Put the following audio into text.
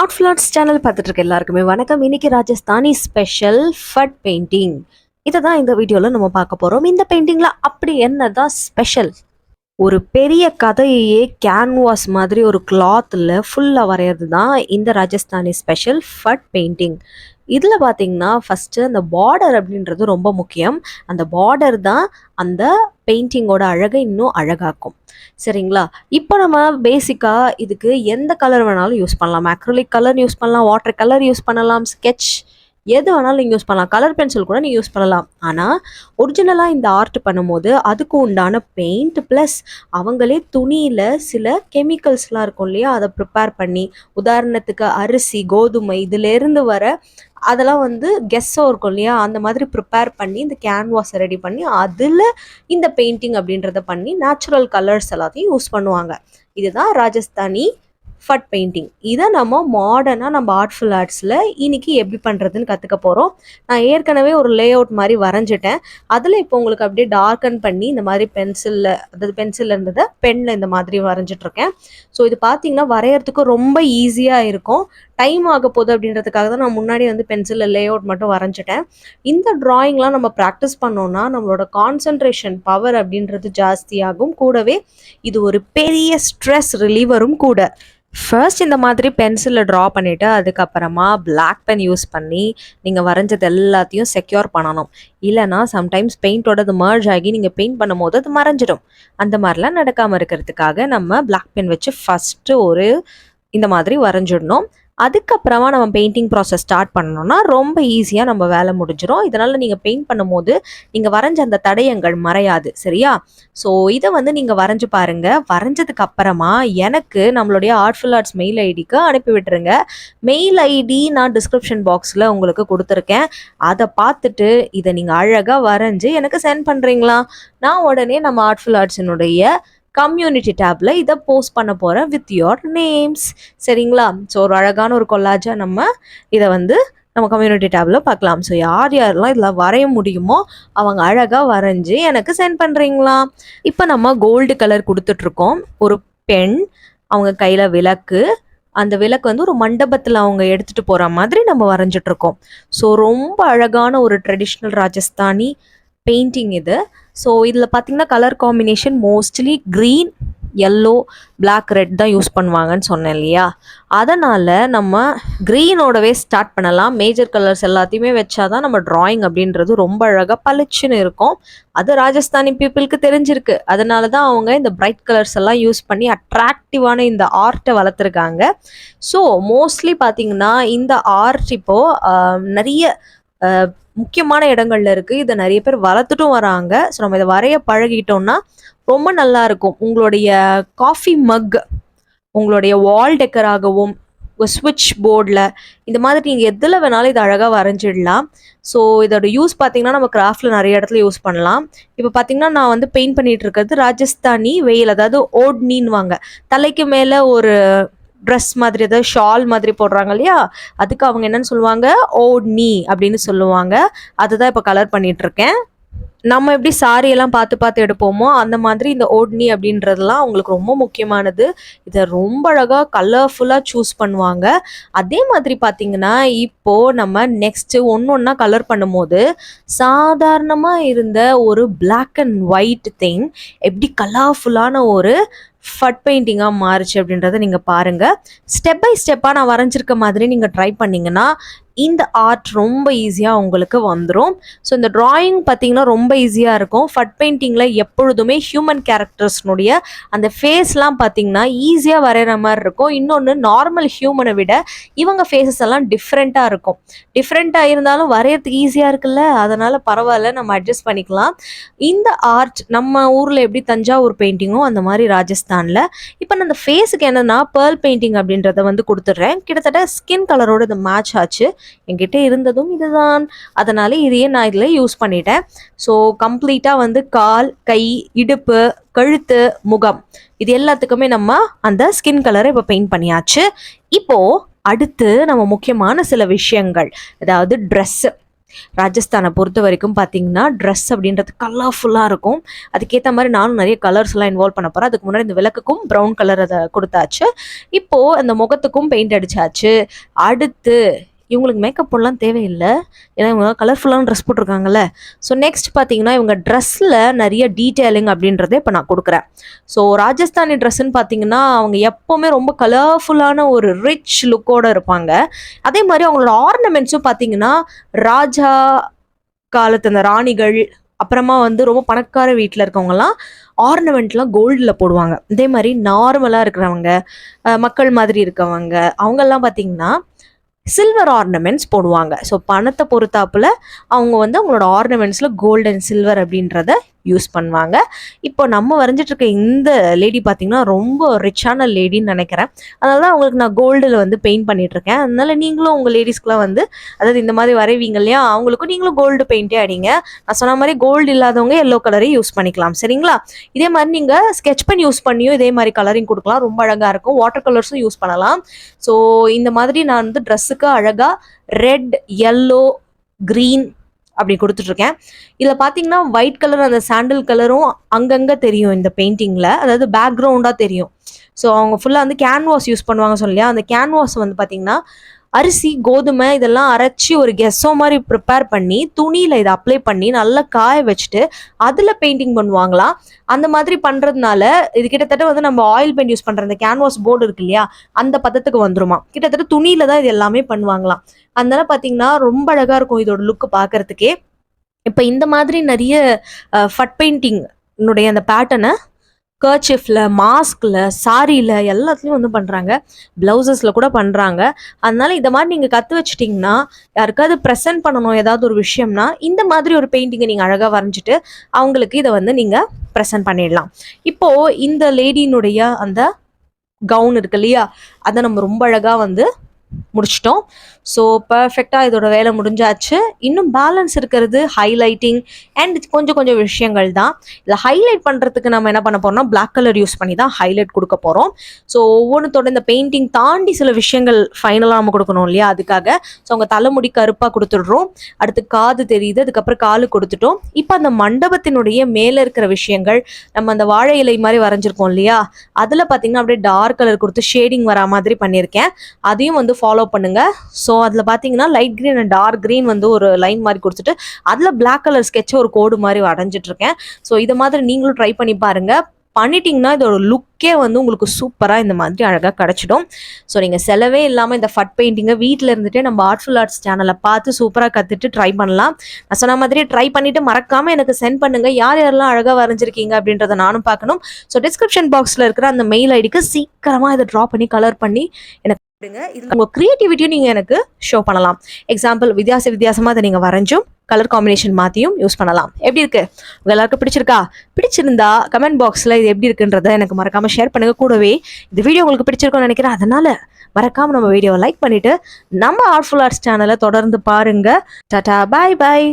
ஆர்ட்ஃபுல்லார்ட்ஸ் channel பார்த்துட்டு இருக்க எல்லாருக்குமே வணக்கம். இன்னைக்கு ராஜஸ்தானி ஸ்பெஷல் ஃபட் பெயிண்டிங் இதை தான் இந்த வீடியோவில் நம்ம பார்க்க போகிறோம். இந்த பெயிண்டிங்கில் அப்படி என்னதான் ஸ்பெஷல்? ஒரு பெரிய கதையே கேன்வாஸ் மாதிரி ஒரு கிளாத்தில் ஃபுல்லாக வரைகிறது தான் இந்த ராஜஸ்தானி ஸ்பெஷல் ஃபட் பெயிண்டிங். இதில் பார்த்தீங்கன்னா ஃபஸ்ட்டு அந்த பார்டர் அப்படின்றது ரொம்ப முக்கியம். அந்த பார்டர் தான் அந்த பெயிண்டிங்கோட அழகை இன்னும் அழகாக்கும். சரிங்களா? இப்போ நம்ம பேசிக்காக இதுக்கு எந்த கலர் வேணாலும் யூஸ் பண்ணலாம். அக்ரிலிக் கலர் யூஸ் பண்ணலாம், வாட்டர் கலர் யூஸ் பண்ணலாம், ஸ்கெட்ச் எது வேணாலும் நீங்கள் யூஸ் பண்ணலாம். கலர் பென்சில் கூட நீங்கள் யூஸ் பண்ணலாம். ஆனால் ஒரிஜினலாக இந்த ஆர்ட் பண்ணும்போது அதுக்கு உண்டான பெயிண்ட் ப்ளஸ் அவங்களே துணியில் சில கெமிக்கல்ஸ்லாம் இருக்கும் இல்லையா, அதை ப்ரிப்பேர் பண்ணி, உதாரணத்துக்கு அரிசி, கோதுமை இதிலேருந்து வர அதெல்லாம் கெஸ்ஸோ இருக்கும் இல்லையா, அந்த மாதிரி ப்ரிப்பேர் பண்ணி இந்த கேன்வாஸை ரெடி பண்ணி அதில் இந்த பெயிண்டிங் அப்படின்றத பண்ணி நேச்சுரல் கலர்ஸ் எல்லாத்தையும் யூஸ் பண்ணுவாங்க. இதுதான் ராஜஸ்தானி ஃபட் பெயிண்டிங். இதை நம்ம மாடர்னாக நம்ம ஆர்ட்ஃபுல் ஆர்ட்ஸில் இன்னைக்கு எப்படி பண்ணுறதுன்னு கற்றுக்க போகிறோம். நான் ஏற்கனவே ஒரு லே அவுட் மாதிரி வரைஞ்சிட்டேன். அதில் இப்போ உங்களுக்கு அப்படியே டார்க்கன் பண்ணி இந்த மாதிரி பென்சிலில், அதாவது பென்சிலில் இருந்ததை பெனில் இந்த மாதிரி வரைஞ்சிட்ருக்கேன். ஸோ இது பார்த்தீங்கன்னா வரைகிறதுக்கு ரொம்ப ஈஸியாக இருக்கும். டைம் ஆக போகுது அப்படின்றதுக்காக தான் நான் முன்னாடி பென்சிலில் லே அவுட் மட்டும் வரைஞ்சிட்டேன். இந்த ட்ராயிங்லாம் நம்ம ப்ராக்டிஸ் பண்ணோன்னா நம்மளோட கான்சன்ட்ரேஷன் பவர் அப்படின்றது ஜாஸ்தியாகும். கூடவே இது ஒரு பெரிய ஸ்ட்ரெஸ் ரிலீவரும் கூட. ஃபர்ஸ்ட் இந்த மாதிரி பென்சிலில் ட்ரா பண்ணிவிட்டு அதுக்கப்புறமா பிளாக் பென் யூஸ் பண்ணி நீங்கள் வரைஞ்சது எல்லாத்தையும் செக்யூர் பண்ணணும். இல்லைனா சம்டைம்ஸ் பெயிண்டோட அது மர்ஜ் ஆகி நீங்கள் பெயிண்ட் பண்ணும் போது அது மறைஞ்சிடும். அந்த மாதிரிலாம் நடக்காமல் இருக்கிறதுக்காக நம்ம பிளாக் பென் வச்சு ஃபஸ்ட்டு இந்த மாதிரி வரைஞ்சிடணும். அதுக்கப்புறமா நம்ம பெயிண்டிங் ப்ராசஸ் ஸ்டார்ட் பண்ணணும்னா ரொம்ப ஈஸியாக நம்ம வேலை முடிஞ்சிடும். இதனால் நீங்கள் பெயிண்ட் பண்ணும்போது நீங்கள் வரைஞ்ச அந்த தடயங்கள் மறையாது. சரியா? ஸோ இதை நீங்கள் வரைஞ்சி பாருங்கள். வரைஞ்சதுக்கு அப்புறமா எனக்கு நம்மளுடைய ஆர்ட்ஃபுல் ஆர்ட்ஸ் மெயில் ஐடிக்கு அனுப்பி விட்டுருங்க. மெயில் ஐடி நான் டிஸ்கிரிப்ஷன் பாக்ஸில் உங்களுக்கு கொடுத்துருக்கேன். அதை பார்த்துட்டு இதை நீங்கள் அழகாக வரைஞ்சி எனக்கு சென்ட் பண்ணுறீங்களா? நான் உடனே நம்ம ஆர்ட்ஃபுல் ஆர்ட்ஸினுடைய கம்யூனிட்டி டேப்ல இதை போஸ்ட் பண்ண போகிறேன் வித் யோர் நேம்ஸ். சரிங்களா? ஸோ ஒரு அழகான ஒரு கொல்லாஜா நம்ம இதை நம்ம கம்யூனிட்டி டேப்ல பார்க்கலாம். ஸோ யார் யாரெல்லாம் இதில் வரைய முடியுமோ அவங்க அழகாக வரைஞ்சி எனக்கு சென்ட் பண்ணுறீங்களா? இப்போ நம்ம கோல்டு கலர் கொடுத்துட்ருக்கோம். ஒரு பெண், அவங்க கையில் விளக்கு, அந்த விளக்கு ஒரு மண்டபத்தில் அவங்க எடுத்துகிட்டு போகிற மாதிரி நம்ம வரைஞ்சிட்ருக்கோம். ஸோ ரொம்ப அழகான ஒரு ட்ரெடிஷ்னல் ராஜஸ்தானி பெயிண்டிங் இது. ஸோ இதில் பார்த்தீங்கன்னா colour combination mostly green, yellow, black, red தான் யூஸ் பண்ணுவாங்கன்னு சொன்னேன் இல்லையா? அதனால் நம்ம க்ரீனோடவே ஸ்டார்ட் பண்ணலாம். மேஜர் கலர்ஸ் எல்லாத்தையுமே வச்சாதான் நம்ம ட்ராயிங் அப்படின்றது ரொம்ப அழகாக பளிச்சுன்னு இருக்கும். அது ராஜஸ்தானி பீப்புளுக்கு தெரிஞ்சிருக்கு. அதனால தான் அவங்க இந்த பிரைட் கலர்ஸ் எல்லாம் யூஸ் பண்ணி அட்ராக்டிவான இந்த ஆர்ட்டை வளர்த்துருக்காங்க. ஸோ மோஸ்ட்லி பார்த்தீங்கன்னா இந்த ஆர்ட் இப்போது நிறைய முக்கியமான இடங்கள்ல இருக்குது. இதை நிறைய பேர் வளர்த்துட்டும் வராங்க. ஸோ நம்ம இதை வரைய பழகிட்டோம்னா ரொம்ப நல்லா இருக்கும். உங்களுடைய காஃபி மக், உங்களுடைய வால் டெக்கராகவும், ஸ்விட்ச் போர்டில், இந்த மாதிரி நீங்கள் எதில் வேணாலும் இதை அழகாக வரைஞ்சிடலாம். ஸோ இதோட யூஸ் பார்த்தீங்கன்னா நம்ம கிராஃப்டில் நிறைய இடத்துல யூஸ் பண்ணலாம். இப்போ பார்த்தீங்கன்னா நான் பெயிண்ட் பண்ணிட்டு இருக்கிறது ராஜஸ்தானி வெயில், அதாவது ஓட்னின்வாங்க. தலைக்கு மேலே ஒரு ட்ரெஸ் மாதிரி, அதாவது ஷால் மாதிரி போடுறாங்க இல்லையா, அதுக்கு அவங்க என்னன்னு சொல்லுவாங்க, ஓட்னி அப்படின்னு சொல்லுவாங்க. அதுதான் இப்போ கலர் பண்ணிட்டு இருக்கேன். நம்ம எப்படி சாரியெல்லாம் பார்த்து பார்த்து எடுப்போமோ அந்த மாதிரி இந்த ஓட்னி அப்படின்றதுலாம் அவங்களுக்கு ரொம்ப முக்கியமானது. இதை ரொம்ப அழகாக கலர்ஃபுல்லாக சூஸ் பண்ணுவாங்க. அதே மாதிரி பார்த்தீங்கன்னா இப்போது நம்ம நெக்ஸ்ட்டு ஒன்றா கலர் பண்ணும்போது சாதாரணமாக இருந்த ஒரு பிளாக் அண்ட் ஒயிட் திங் எப்படி கலர்ஃபுல்லான ஒரு ஃபட் பெயிண்டிங்காக மாறுச்சு அப்படின்றத நீங்கள் பாருங்கள். ஸ்டெப் பை ஸ்டெப்பாக நான் வரைஞ்சிருக்க மாதிரி நீங்கள் ட்ரை பண்ணிங்கன்னா இந்த ஆர்ட் ரொம்ப ஈஸியாக உங்களுக்கு வந்துடும். ஸோ இந்த ட்ராயிங் பார்த்தீங்கன்னா ரொம்ப ஈஸியாக இருக்கும். ஃபட் பெயிண்டிங்கில் எப்பொழுதுமே ஹியூமன் கேரக்டர்ஸ்னுடைய அந்த ஃபேஸ்லாம் பார்த்தீங்கன்னா ஈஸியாக வரைகிற மாதிரி இருக்கும். இன்னொன்று, நார்மல் ஹியூமனை விட இவங்க ஃபேஸஸ் எல்லாம் டிஃப்ரெண்ட்டாக இருக்கும். டிஃப்ரெண்ட்டாக இருந்தாலும் வரைகிறதுக்கு ஈஸியாக இருக்குல்ல, அதனால் பரவாயில்ல, நம்ம அட்ஜஸ்ட் பண்ணிக்கலாம். இந்த ஆர்ட் நம்ம ஊரில் எப்படி தஞ்சாவூர் பெயிண்டிங்கோ அந்த மாதிரி ராஜஸ்தானில். இப்போ நான் அந்த ஃபேஸுக்கு என்னென்னா பேர்ல் பெயிண்டிங் அப்படின்றத கொடுத்துட்றேன். கிட்டத்தட்ட ஸ்கின் கலரோட இது மேட்ச் ஆச்சு. என்கிட்ட இருந்ததும் இதுதான், அதனால இதையே நான் இதில் யூஸ் பண்ணிட்டேன். ஸோ கம்ப்ளீட்டாக கால், கை, இடுப்பு, கழுத்து, முகம் இது எல்லாத்துக்குமே நம்ம அந்த ஸ்கின் கலரை இப்போ பெயிண்ட் பண்ணியாச்சு. இப்போது அடுத்து நம்ம முக்கியமான சில விஷயங்கள், அதாவது ட்ரெஸ்ஸு. ராஜஸ்தானை பொறுத்த வரைக்கும் பார்த்தீங்கன்னா ட்ரெஸ் அப்படின்றது கலர்ஃபுல்லாக இருக்கும். அதுக்கேற்ற மாதிரி நானும் நிறைய கலர்ஸ்லாம் இன்வால்வ் பண்ண போகிறேன். அதுக்கு முன்னாடி இந்த விளக்குக்கும் ப்ரௌன் கலர் அதை கொடுத்தாச்சு. இப்போது அந்த முகத்துக்கும் பெயிண்ட் அடித்தாச்சு. அடுத்து இவங்களுக்கு மேக்கப் போடலாம் தேவையில்லை, ஏன்னா இவங்க கலர்ஃபுல்லான ட்ரெஸ் போட்டிருக்காங்கல்ல. ஸோ நெக்ஸ்ட் பார்த்தீங்கன்னா இவங்க ட்ரெஸ்ஸில் நிறைய டீட்டெயிலிங் அப்படின்றத இப்போ நான் கொடுக்குறேன். ஸோ ராஜஸ்தானி ட்ரெஸ்ஸுன்னு பார்த்தீங்கன்னா அவங்க எப்போவுமே ரொம்ப கலர்ஃபுல்லான ஒரு ரிச் லுக்கோடு இருப்பாங்க. அதே மாதிரி அவங்களோட ஆர்னமெண்ட்ஸும் பார்த்தீங்கன்னா ராஜா காலத்து அந்த ராணிகள், அப்புறமா ரொம்ப பணக்கார வீட்டில் இருக்கவங்கலாம் ஆர்னமெண்ட்லாம் கோல்டில் போடுவாங்க. இதே மாதிரி நார்மலாக இருக்கிறவங்க, மக்கள் மாதிரி இருக்கவங்க, அவங்கெல்லாம் பார்த்தீங்கன்னா சில்வர் ஆர்னமெண்ட்ஸ் போடுவாங்க. ஸோ பணத்தை பொறுத்தாப்புல அவங்க அவங்களோட ஆர்னமெண்ட்ஸில் கோல்டு அண்ட் சில்வர் அப்படின்றத யூஸ் பண்ணுவாங்க. இப்போ நம்ம வரைஞ்சிட்டு இருக்க இந்த லேடி பார்த்தீங்கன்னா ரொம்ப ரிச்சான லேடின்னு நினைக்கிறேன். அதனால தான் அவங்களுக்கு நான் கோல்டில் பெயிண்ட் பண்ணிகிட்ருக்கேன். அதனால நீங்களும் உங்கள் லேடிஸ்க்குலாம் அதாவது இந்த மாதிரி வரைவீங்க இல்லையா, அவங்களுக்கும் நீங்களும் கோல்டு பெயிண்டே அடிங்க. நான் சொன்ன மாதிரி கோல்டு இல்லாதவங்க எல்லோ கலரே யூஸ் பண்ணிக்கலாம், சரிங்களா? இதே மாதிரி நீங்கள் ஸ்கெட்ச் பென் யூஸ் பண்ணியும் இதே மாதிரி கலரிங் கொடுக்கலாம், ரொம்ப அழகாக இருக்கும். வாட்டர் கலர்ஸும் யூஸ் பண்ணலாம். ஸோ இந்த மாதிரி நான் ட்ரெஸ்ஸுக்கு அழகாக ரெட், எல்லோ, க்ரீன் அப்படி கொடுத்துட்ருக்கேன். இதில் பார்த்தீங்கன்னா ஒயிட் கலர் அந்த சாண்டில் கலரும் அங்கங்கே தெரியும் இந்த பெயிண்டிங்கில், அதாவது பேக்ரவுண்டாக தெரியும். ஸோ அவங்க ஃபுல்லாக கேன்வாஸ் யூஸ் பண்ணுவாங்க சொல்லியா, அந்த கேன்வாஸ் பார்த்தீங்கன்னா அரிசி, கோதுமை இதெல்லாம் அரைச்சி ஒரு கெஸ்ஸோ மாதிரி ப்ரிப்பேர் பண்ணி துணியில் இதை அப்ளை பண்ணி நல்லா காய வச்சுட்டு அதில் பெயிண்டிங் பண்ணுவாங்களாம். அந்த மாதிரி பண்ணுறதுனால இது கிட்டத்தட்ட நம்ம ஆயில் பெயிண்ட் யூஸ் பண்ணுற அந்த கேன்வாஸ் போர்டு இருக்கு இல்லையா, அந்த பதத்துக்கு வந்துருமா. கிட்டத்தட்ட துணியில் தான் இது எல்லாமே பண்ணுவாங்களாம். அதனால பார்த்தீங்கன்னா ரொம்ப அழகாக இருக்கும் இதோட லுக்கு பார்க்கறதுக்கே. இப்போ இந்த மாதிரி நிறைய ஃபட் பெயிண்டிங் அந்த பேட்டர்னை கர்ச்சிஃபில், மாஸ்கில், சாரியில் எல்லாத்துலேயும் பண்ணுறாங்க. ப்ளவுசஸில் கூட பண்ணுறாங்க. அதனால இந்த மாதிரி நீங்கள் கற்று வச்சிட்டிங்கன்னா யாருக்காவது ப்ரெசென்ட் பண்ணணும் ஏதாவது ஒரு விஷயம்னா இந்த மாதிரி ஒரு பெயிண்டிங்கை நீங்கள் அழகாக வரைஞ்சிட்டு அவங்களுக்கு இதை நீங்கள் ப்ரெசென்ட் பண்ணிடலாம். இப்போது இந்த லேடியினுடைய அந்த கவுன் இருக்கு இல்லையா, அதை நம்ம ரொம்ப அழகாக முடிச்சிட்டோம். ஸோ பர்ஃபெக்டாக இதோட வேலை முடிஞ்சாச்சு. இன்னும் பேலன்ஸ் இருக்கிறது ஹைலைட்டிங் அண்ட் கொஞ்சம் விஷயங்கள் தான். இதில் ஹைலைட் பண்ணுறதுக்கு நம்ம என்ன பண்ண போகிறோம்னா பிளாக் கலர் யூஸ் பண்ணி தான் ஹைலைட் கொடுக்க போகிறோம். ஸோ ஒவ்வொன்றத்தோட இந்த பெயிண்டிங் தாண்டி சில விஷயங்கள் ஃபைனலாக நம்ம கொடுக்கணும் இல்லையா, அதுக்காக. ஸோ அவங்க தலைமுடி கருப்பாக கொடுத்துடுறோம், அடுத்து காது தெரியுது, அதுக்கப்புறம் காலு கொடுத்துட்டோம். இப்போ அந்த மண்டபத்தினுடைய மேலே இருக்கிற விஷயங்கள் நம்ம அந்த வாழை இலை மாதிரி வரைஞ்சிருக்கோம் இல்லையா, அதில் பார்த்தீங்கன்னா அப்படியே டார்க் கலர் கொடுத்து ஷேடிங் வரா மாதிரி பண்ணியிருக்கேன். அதையும் ஃபாலோ பண்ணுங்க. ஸோ அதில் பார்த்தீங்கன்னா light green and dark green ஒரு லைன் மாதிரி கொடுத்துட்டு அதில் பிளாக் கலர் ஸ்கெட்சை ஒரு கோடு மாதிரி வரைஞ்சிட்டு இருக்கேன். ஸோ இதை மாதிரி நீங்களும் ட்ரை பண்ணி பாருங்க. பண்ணிட்டீங்கன்னா இதோட லுக்கே உங்களுக்கு சூப்பராக இந்த மாதிரி அழகாக கிடச்சிடும். ஸோ நீங்கள் செலவே இல்லாமல் இந்த ஃபட் பெயிண்டிங்கை வீட்டில் இருந்துகிட்டே நம்ம ஆர்ட்ஃபுல் ஆர்ட்ஸ் சேனலை பார்த்து சூப்பராக கற்றுட்டு ட்ரை பண்ணலாம். நான் சொன்ன மாதிரி ட்ரை பண்ணிவிட்டு மறக்காமல் எனக்கு சென்ட் பண்ணுங்கள், யார் யாரெல்லாம் அழகாக வரைஞ்சிருக்கீங்க அப்படின்றத நானும் பார்க்கணும். ஸோ டிஸ்கிரிப்ஷன் பாக்ஸில் இருக்கிற அந்த மெயில் ஐடிக்கு சீக்கிரமாக இதை ட்ரா பண்ணி கலர் பண்ணி எனக்கு இதுல உங்க கிரியேட்டிவிட்டியும் நீங்க எனக்கு ஷோ பண்ணலாம். எக்ஸாம்பிள் வித்தியாசமா அதை நீங்க வரைஞ்சும் கலர் காம்பினேஷன் மாத்தியும் யூஸ் பண்ணலாம். எப்படி இருக்கு? உங்க எல்லாருக்கும் பிடிச்சிருக்கா? பிடிச்சிருந்தா கமெண்ட் பாக்ஸ்ல இது எப்படி இருக்குன்றத எனக்கு மறக்காம ஷேர் பண்ணுங்க. கூடவே இந்த வீடியோ உங்களுக்கு பிடிச்சிருக்கும்னு நினைக்கிறேன். அதனால மறக்காம நம்ம வீடியோவை லைக் பண்ணிட்டு நம்ம ஆர்ட்ஃபுல் ஆர்ட்ஸ் சேனலை தொடர்ந்து பாருங்க. டாடா, பாய் பாய்.